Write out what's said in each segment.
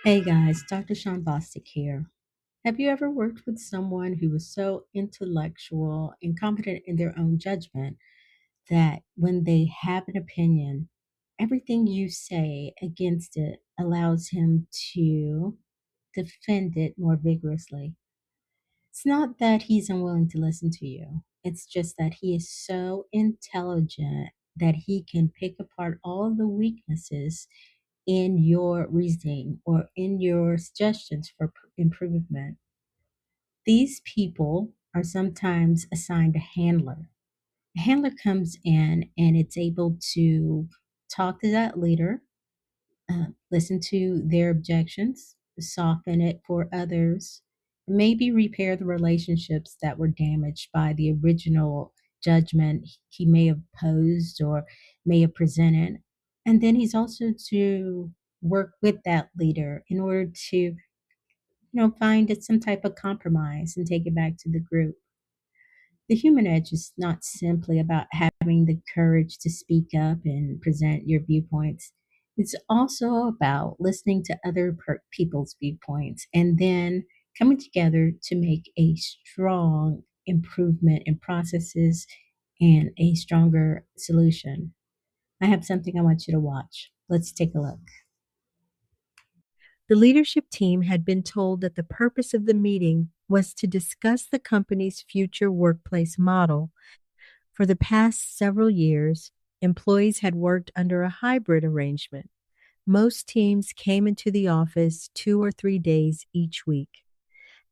Hey guys, Dr. Sean Bostic here. Have you ever worked with someone who was so intellectual and confident in their own judgment that when they have an opinion, everything you say against it allows him to defend it more vigorously? It's not that he's unwilling to listen to you, it's just that he is so intelligent that he can pick apart all the weaknesses in your reasoning or in your suggestions for improvement. These people are sometimes assigned a handler. A handler comes in and it's able to talk to that leader, listen to their objections, soften it for others, maybe repair the relationships that were damaged by the original judgment he may have posed or may have presented. And then he's also to work with that leader in order to, find some type of compromise and take it back to the group. The human edge is not simply about having the courage to speak up and present your viewpoints. It's also about listening to other people's viewpoints and then coming together to make a strong improvement in processes and a stronger solution. I have something I want you to watch. Let's take a look. The leadership team had been told that the purpose of the meeting was to discuss the company's future workplace model. For the past several years, employees had worked under a hybrid arrangement. Most teams came into the office 2 or 3 days each week.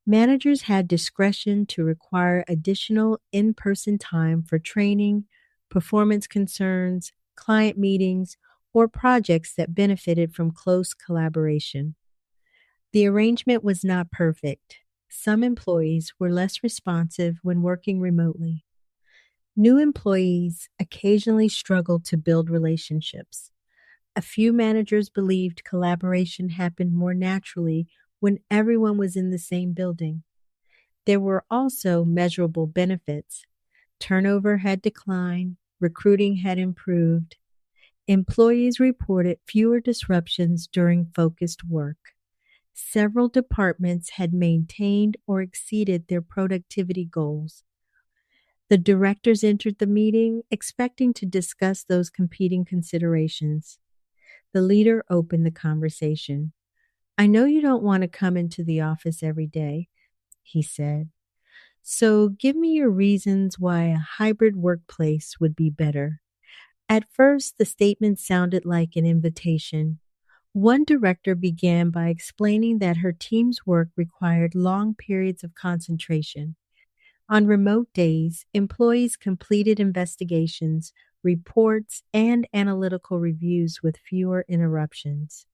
Managers had discretion to require additional in person time for training, performance concerns, client meetings, or projects that benefited from close collaboration. The arrangement was not perfect. Some employees were less responsive when working remotely. New employees occasionally struggled to build relationships. A few managers believed collaboration happened more naturally when everyone was in the same building. There were also measurable benefits. Turnover had declined, recruiting had improved. Employees reported fewer disruptions during focused work. Several departments had maintained or exceeded their productivity goals. The directors entered the meeting expecting to discuss those competing considerations. The leader opened the conversation. I know you don't want to come into the office every day, he said. So give me your reasons why a hybrid workplace would be better. At first, the statement sounded like an invitation. One director began by explaining that her team's work required long periods of concentration. On remote days, employees completed investigations, reports, and analytical reviews with fewer interruptions.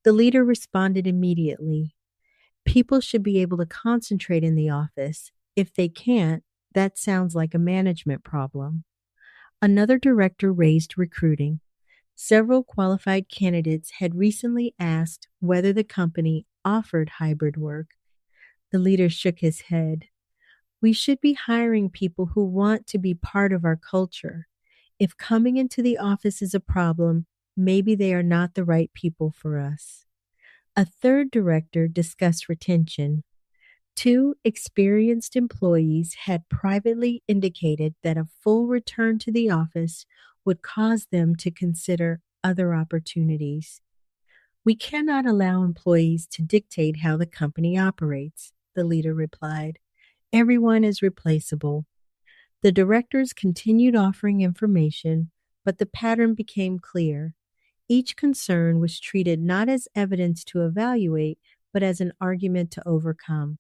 The leader responded immediately. People should be able to concentrate in the office. If they can't, that sounds like a management problem. Another director raised recruiting. Several qualified candidates had recently asked whether the company offered hybrid work. The leader shook his head. We should be hiring people who want to be part of our culture. If coming into the office is a problem, maybe they are not the right people for us. A third director discussed retention. Two experienced employees had privately indicated that a full return to the office would cause them to consider other opportunities. We cannot allow employees to dictate how the company operates, the leader replied. Everyone is replaceable. The directors continued offering information, but the pattern became clear. Each concern was treated not as evidence to evaluate, but as an argument to overcome.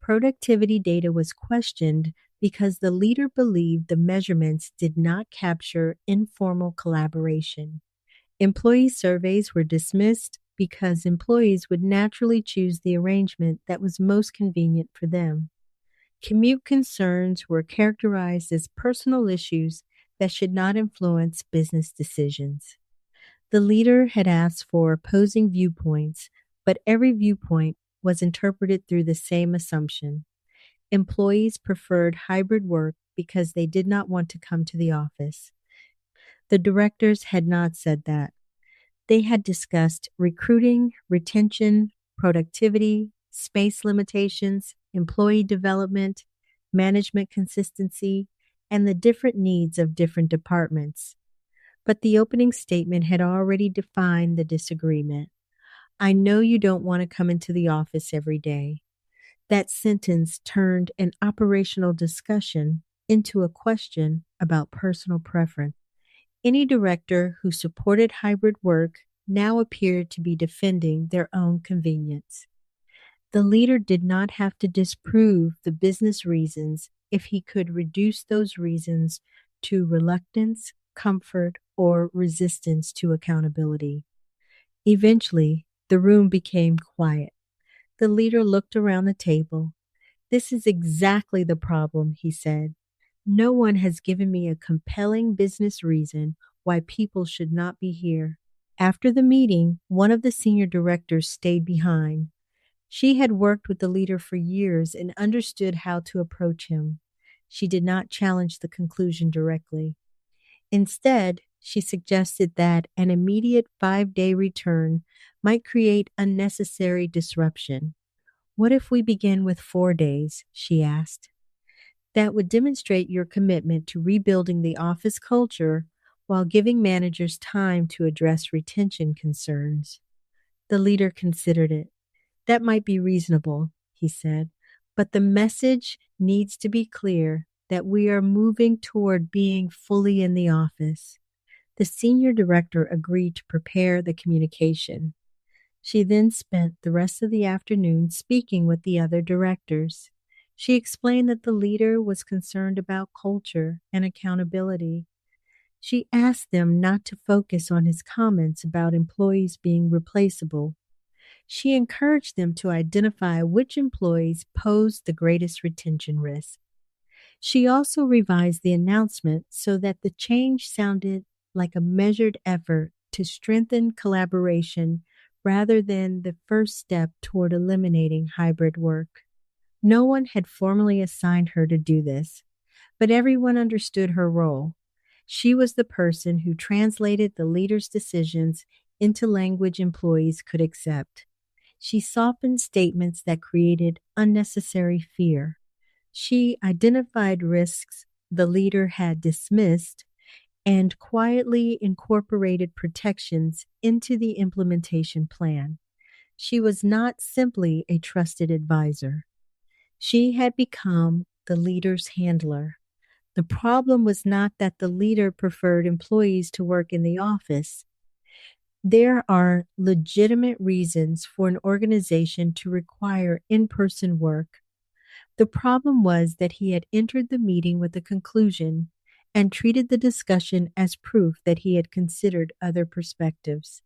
Productivity data was questioned because the leader believed the measurements did not capture informal collaboration. Employee surveys were dismissed because employees would naturally choose the arrangement that was most convenient for them. Commute concerns were characterized as personal issues that should not influence business decisions. The leader had asked for opposing viewpoints, but every viewpoint was interpreted through the same assumption. Employees preferred hybrid work because they did not want to come to the office. The directors had not said that. They had discussed recruiting, retention, productivity, space limitations, employee development, management consistency, and the different needs of different departments. But the opening statement had already defined the disagreement. I know you don't want to come into the office every day. That sentence turned an operational discussion into a question about personal preference. Any director who supported hybrid work now appeared to be defending their own convenience. The leader did not have to disprove the business reasons if he could reduce those reasons to reluctance, comfort, or resistance to accountability. Eventually, the room became quiet. The leader looked around the table. This is exactly the problem, he said. No one has given me a compelling business reason why people should not be here. After the meeting, one of the senior directors stayed behind. She had worked with the leader for years and understood how to approach him. She did not challenge the conclusion directly. Instead, she suggested that an immediate 5-day return might create unnecessary disruption. What if we begin with 4 days? She asked. That would demonstrate your commitment to rebuilding the office culture while giving managers time to address retention concerns. The leader considered it. That might be reasonable, he said, but the message needs to be clear that we are moving toward being fully in the office. The senior director agreed to prepare the communication. She then spent the rest of the afternoon speaking with the other directors. She explained that the leader was concerned about culture and accountability. She asked them not to focus on his comments about employees being replaceable. She encouraged them to identify which employees posed the greatest retention risk. She also revised the announcement so that the change sounded like a measured effort to strengthen collaboration rather than the first step toward eliminating hybrid work. No one had formally assigned her to do this, but everyone understood her role. She was the person who translated the leader's decisions into language employees could accept. She softened statements that created unnecessary fear. She identified risks the leader had dismissed and quietly incorporated protections into the implementation plan. She was not simply a trusted advisor. She had become the leader's handler. The problem was not that the leader preferred employees to work in the office. There are legitimate reasons for an organization to require in person work. The problem was that he had entered the meeting with a conclusion and treated the discussion as proof that he had considered other perspectives.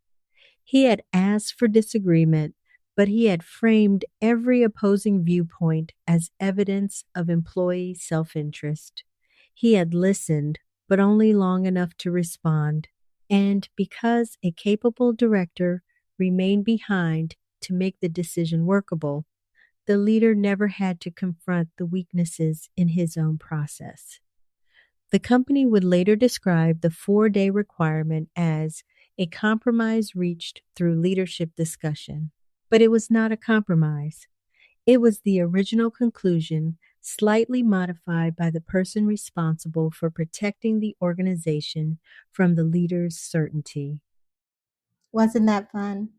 He had asked for disagreement, but he had framed every opposing viewpoint as evidence of employee self interest. He had listened, but only long enough to respond. And because a capable director remained behind to make the decision workable, the leader never had to confront the weaknesses in his own process. The company would later describe the 4-day requirement as a compromise reached through leadership discussion. But it was not a compromise. It was the original conclusion, slightly modified by the person responsible for protecting the organization from the leader's certainty. Wasn't that fun?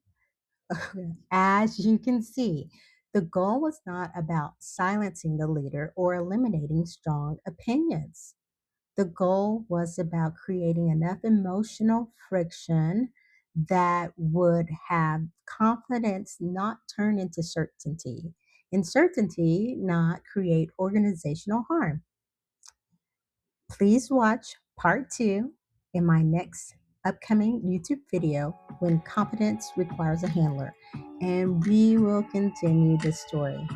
As you can see, the goal was not about silencing the leader or eliminating strong opinions. The goal was about creating enough emotional friction that would have confidence not turn into certainty, and certainty not create organizational harm. Please watch part two in my next upcoming YouTube video, When Competence Requires a Handler, and we will continue the story.